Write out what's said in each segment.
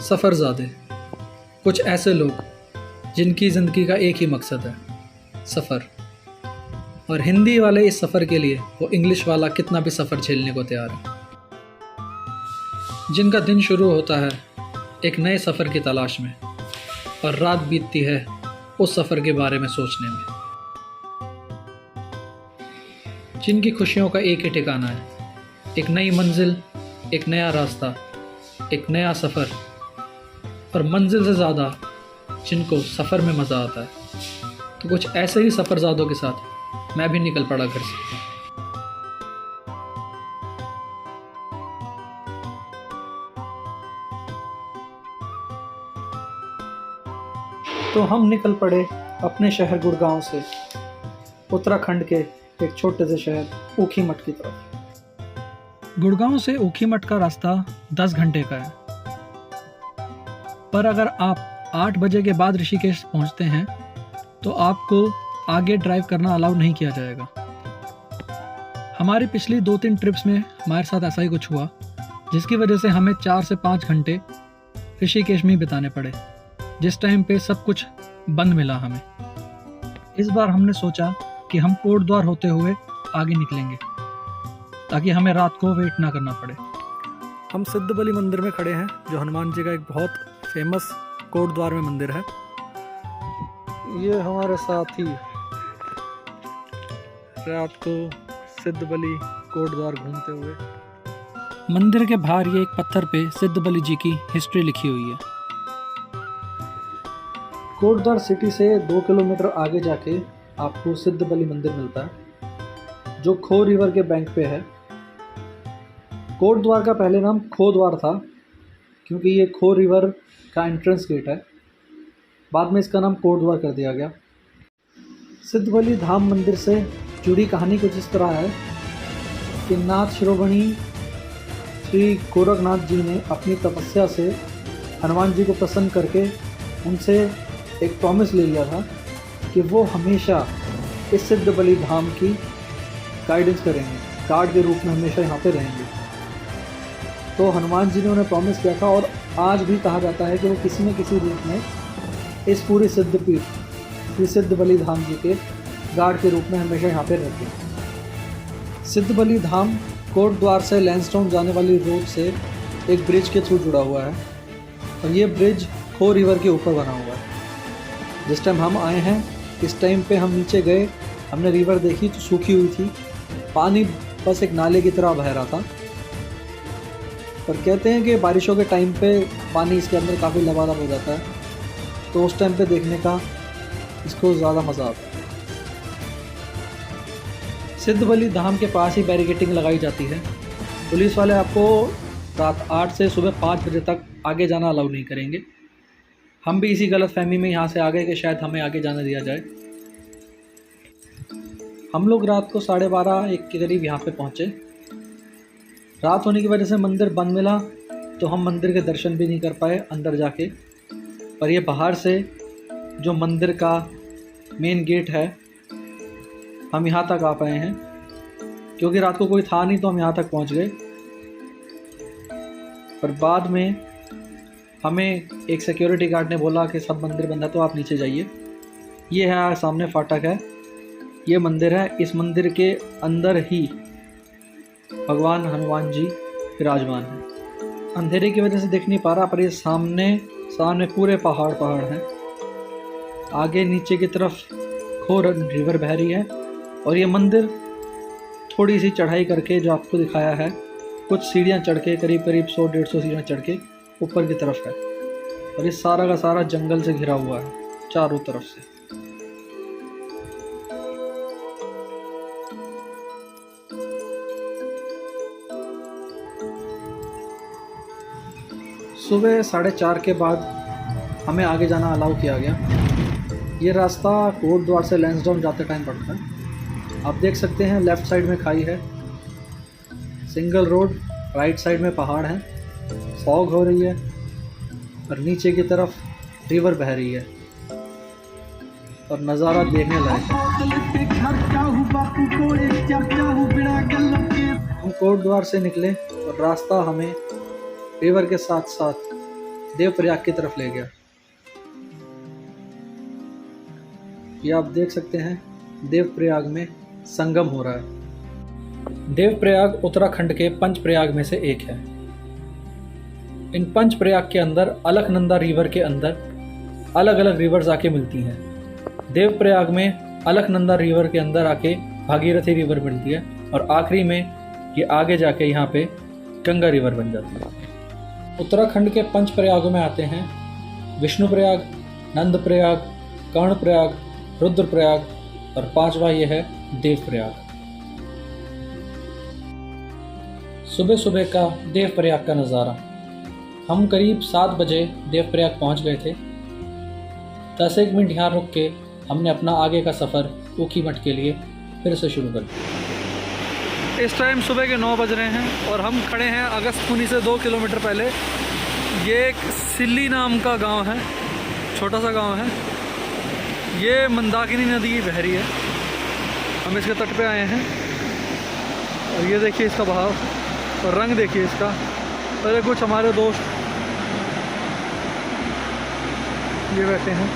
सफ़रज़ादे, कुछ ऐसे लोग जिनकी ज़िंदगी का एक ही मकसद है, सफ़र। और हिंदी वाले इस सफ़र के लिए वो इंग्लिश वाला कितना भी सफ़र झेलने को तैयार है। जिनका दिन शुरू होता है एक नए सफ़र की तलाश में और रात बीतती है उस सफ़र के बारे में सोचने में। जिनकी खुशियों का एक ही ठिकाना है, एक नई मंजिल, एक नया रास्ता, एक नया सफ़र, और मंजिल से ज़्यादा जिनको सफ़र में मज़ा आता है। तो कुछ ऐसे ही सफ़रज़ादों के साथ मैं भी निकल पड़ा घर से। तो हम निकल पड़े अपने शहर गुड़गांव से उत्तराखंड के एक छोटे से शहर ऊखीमठ की तरफ। गुड़गांव से ऊखीमठ का रास्ता 10 घंटे का है, पर अगर आप 8 बजे के बाद ऋषिकेश पहुंचते हैं तो आपको आगे ड्राइव करना अलाउ नहीं किया जाएगा। हमारी पिछली 2-3 ट्रिप्स में हमारे साथ ऐसा ही कुछ हुआ, जिसकी वजह से हमें 4 से 5 घंटे ऋषिकेश में ही बिताने पड़े, जिस टाइम पे सब कुछ बंद मिला हमें। इस बार हमने सोचा कि हम कोटद्वार होते हुए आगे निकलेंगे ताकि हमें रात को वेट ना करना पड़े। हम सिद्धबली मंदिर में खड़े हैं, जो हनुमान जी का एक बहुत फेमस कोटद्वार में मंदिर है। ये हमारे साथ ही रात को सिद्धबली कोटद्वार घूमते हुए। मंदिर के बाहर ये एक पत्थर पे सिद्धबली जी की हिस्ट्री लिखी हुई है। कोटद्वार सिटी से 2 किलोमीटर आगे जाके आपको सिद्धबली मंदिर मिलता है, जो खो रिवर के बैंक पे है। कोटद्वार का पहले नाम खोद्वार था, क्योंकि ये खो रिवर का एंट्रेंस गेट है। बाद में इसका नाम कोटद्वार कर दिया गया। सिद्धबली धाम मंदिर से जुड़ी कहानी कुछ इस तरह है कि नाथ शिरोमणि श्री गोरखनाथ जी ने अपनी तपस्या से हनुमान जी को प्रसन्न करके उनसे एक प्रॉमिस ले लिया था कि वो हमेशा इस सिद्धबली धाम की गाइडेंस करेंगे, गार्ड के रूप में हमेशा यहाँ पे रहेंगे। तो हनुमान जी ने उन्हें प्रॉमिस किया था, और आज भी कहा जाता है कि वो किसी न किसी रूप में इस पूरी सिद्धपीठ श्री सिद्धबली धाम जी के गार्ड के रूप में हमेशा यहाँ पे रहते हैं। सिद्धबली धाम कोटद्वार से लैंसडाउन जाने वाली रोड से एक ब्रिज के थ्रू जुड़ा हुआ है, और ये ब्रिज खो रिवर के ऊपर बना हुआ है। जिस टाइम हम आए हैं इस टाइम पे हम नीचे गए, हमने रिवर देखी तो सूखी हुई थी, पानी बस एक नाले की तरह बह रहा था। पर कहते हैं कि बारिशों के टाइम पे पानी इसके अंदर काफ़ी लबालब हो जाता है, तो उस टाइम पे देखने का इसको ज़्यादा मज़ा आता है। सिद्धबली धाम के पास ही बैरिकेटिंग लगाई जाती है। पुलिस वाले आपको रात 8 से सुबह 5 बजे तक आगे जाना अलाउ नहीं करेंगे। हम भी इसी गलत फहमी में यहाँ से आ गए कि शायद हमें आगे जाने दिया जाए। हम लोग रात को 12:30-1 के करीब यहाँ पे पहुँचे। रात होने की वजह से मंदिर बंद मिला, तो हम मंदिर के दर्शन भी नहीं कर पाए अंदर जाके। पर ये बाहर से जो मंदिर का मेन गेट है, हम यहाँ तक आ पाए हैं, क्योंकि रात को कोई था नहीं तो हम यहाँ तक पहुँच गए। पर बाद में हमें एक सिक्योरिटी गार्ड ने बोला कि सब मंदिर बंद है, तो आप नीचे जाइए। ये है सामने फाटक है, ये मंदिर है। इस मंदिर के अंदर ही भगवान हनुमान जी विराजमान हैं। अंधेरे की वजह से दिख नहीं पा रहा, पर ये सामने पूरे पहाड़ हैं। आगे नीचे की तरफ खो रिवर बह रही है, और ये मंदिर थोड़ी सी चढ़ाई करके, जो आपको दिखाया है, कुछ सीढ़ियाँ चढ़ के, करीब 100-150 सीढ़ियाँ चढ़ के ऊपर की तरफ है। और ये सारा का सारा जंगल से घिरा हुआ है चारों तरफ से। सुबह 4:30 के बाद हमें आगे जाना अलाउ किया गया। ये रास्ता कोटद्वार से लैंसडाउन जाते टाइम पड़ता है। आप देख सकते हैं लेफ़्ट साइड में खाई है, सिंगल रोड, राइट साइड में पहाड़ हैं, फॉग हो रही है, और नीचे की तरफ रिवर बह रही है, और नज़ारा देखने लायक है। हम कोटद्वार से निकले और रास्ता हमें रिवर के साथ साथ देवप्रयाग की तरफ ले गया। ये आप देख सकते हैं देवप्रयाग में संगम हो रहा है। देवप्रयाग उत्तराखंड के पंचप्रयाग में से एक है। इन पंचप्रयाग के अंदर अलकनंदा रिवर के अंदर अलग अलग रिवर्स आके मिलती हैं। देवप्रयाग में अलकनंदा रिवर के अंदर आके भागीरथी रिवर मिलती है और आखिरी में ये आगे जाके यहाँ पे गंगा रिवर बन जाती है। उत्तराखंड के पंचप्रयागों में आते हैं विष्णुप्रयाग, नंदप्रयाग, कर्णप्रयाग, रुद्रप्रयाग और पांचवा ये है देवप्रयाग। सुबह सुबह का देवप्रयाग का नज़ारा। हम करीब 7 बजे देवप्रयाग पहुंच गए थे। 10-1 मिनट यहाँ रुक के हमने अपना आगे का सफ़र ऊखीमठ के लिए फिर से शुरू कर दिया। इस टाइम सुबह के 9 बज रहे हैं और हम खड़े हैं अगस्त्यमुनि से 2 किलोमीटर पहले। ये एक सिल्ली नाम का गांव है, छोटा सा गांव है। ये मंदाकिनी नदी की बह रही है। हम इसके तट पे आए हैं और ये देखिए इसका बहाव और रंग देखिए इसका। और ये कुछ हमारे दोस्त ये बैठे हैं।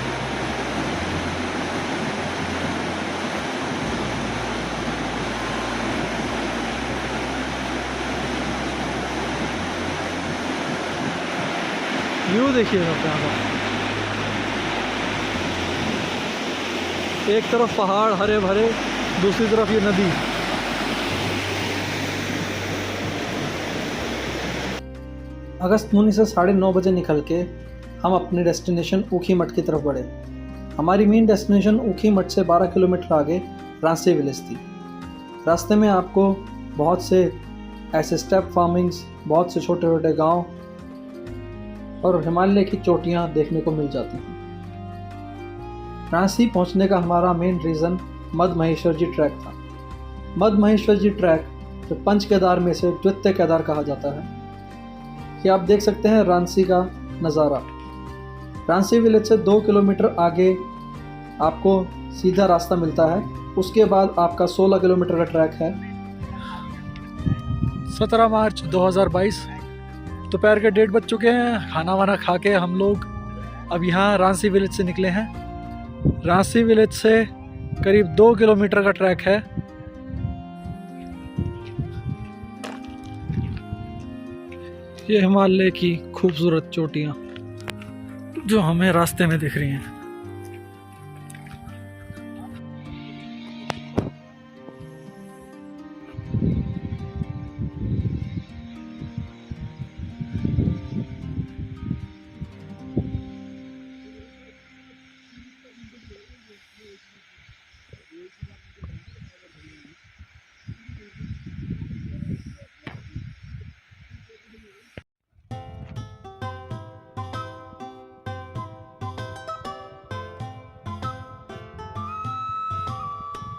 व्यू देखिए सब यहाँ का। एक तरफ पहाड़ हरे भरे, दूसरी तरफ ये नदी। अगस्त्यमुनि से 9:30 बजे निकल के हम अपने डेस्टिनेशन ऊखीमठ की तरफ बढ़े। हमारी मेन डेस्टिनेशन ऊखीमठ से 12 किलोमीटर आगे रांसी विलेज थी। रास्ते में आपको बहुत से ऐसे स्टेप फार्मिंग्स, बहुत से छोटे छोटे गांव और हिमालय की चोटियां देखने को मिल जाती हैं। रांसी पहुंचने का हमारा मेन रीज़न मद महेश्वर जी ट्रैक था। मद महेश्वर जी ट्रैक जो पंच केदार में से द्वितीय केदार कहा जाता है। कि आप देख सकते हैं रांसी का नज़ारा। रांसी विलेज से 2 किलोमीटर आगे आपको सीधा रास्ता मिलता है। उसके बाद आपका 16 किलोमीटर का ट्रैक है। 17 मार्च 2022 दोपहर के 1:30 बज चुके हैं। खाना वाना खा के हम लोग अब यहाँ रांसी विलेज से निकले हैं। रांसी विलेज से करीब 2 किलोमीटर का ट्रैक है। ये हिमालय की खूबसूरत चोटियाँ जो हमें रास्ते में दिख रही हैं।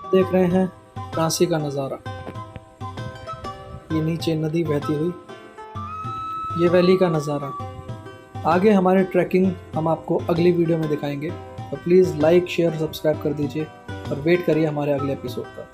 देख रहे हैं रांसी का नज़ारा। ये नीचे नदी बहती हुई, ये वैली का नज़ारा। आगे हमारे ट्रैकिंग हम आपको अगली वीडियो में दिखाएंगे। तो प्लीज़ लाइक, शेयर, सब्सक्राइब कर दीजिए और वेट करिए हमारे अगले एपिसोड का।